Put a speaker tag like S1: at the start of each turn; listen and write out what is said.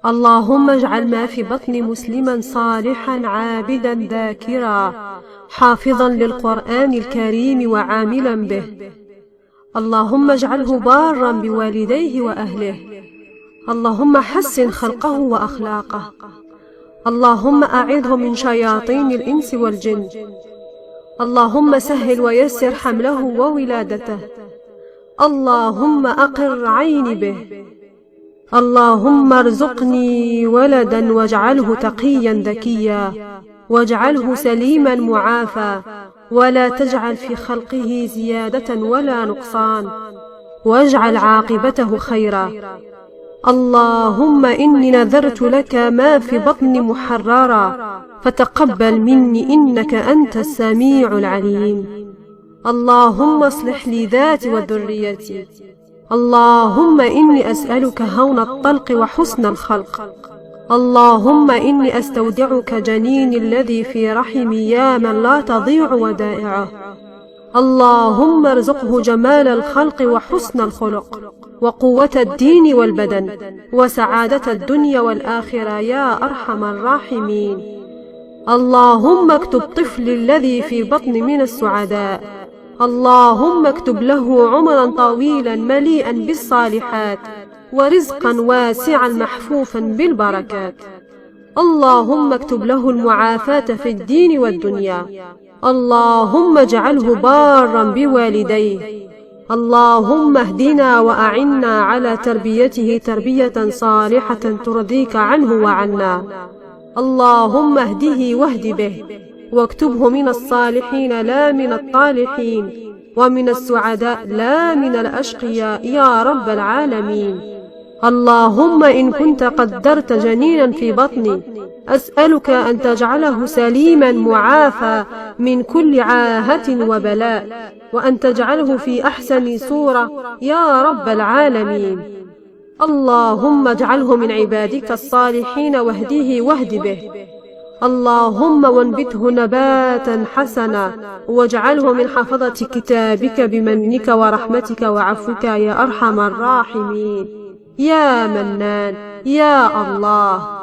S1: اللهم اجعل ما في بطن مسلما صالحا عابدا ذاكرا حافظا للقرآن الكريم وعاملا به. اللهم اجعله بارا بوالديه وأهله. اللهم حسن خلقه وأخلاقه. اللهم أعذه من شياطين الإنس والجن. اللهم سهل ويسر حمله وولادته. اللهم أقر عيني به. اللهم ارزقني ولدا واجعله تقيا ذكيا، واجعله سليما معافى، ولا تجعل في خلقه زيادة ولا نقصان، واجعل عاقبته خيرا. اللهم إني نذرت لك ما في بطني محررا، فتقبل مني إنك أنت السميع العليم. اللهم اصلح لي ذاتي وذريتي. اللهم إني أسألك هون الطلق وحسن الخلق. اللهم إني أستودعك جنيني الذي في رحمي يا من لا تضيع ودائعه. اللهم ارزقه جمال الخلق وحسن الخلق، وقوة الدين والبدن، وسعادة الدنيا والآخرة يا أرحم الراحمين. اللهم اكتب طفلي الذي في بطني من السعداء. اللهم اكتب له عمرا طويلا مليئا بالصالحات، ورزقا واسعا محفوفا بالبركات. اللهم اكتب له المعافاة في الدين والدنيا. اللهم اجعله بارا بوالديه. اللهم اهدنا وأعنا على تربيته تربية صالحة ترضيك عنه وعنا. اللهم اهده واهد به، واكتبه من الصالحين لا من الطالحين، ومن السعداء لا من الأشقياء يا رب العالمين. اللهم إن كنت قدرت جنينا في بطني، أسألك أن تجعله سليما معافى من كل عاهة وبلاء، وأن تجعله في أحسن صورة يا رب العالمين. اللهم اجعله من عبادك الصالحين واهده واهد به. اللهم وانبته نباتا حسنا، واجعله من حفظة كتابك بمنك ورحمتك وعفوك يا أرحم الراحمين. يا منان يا الله.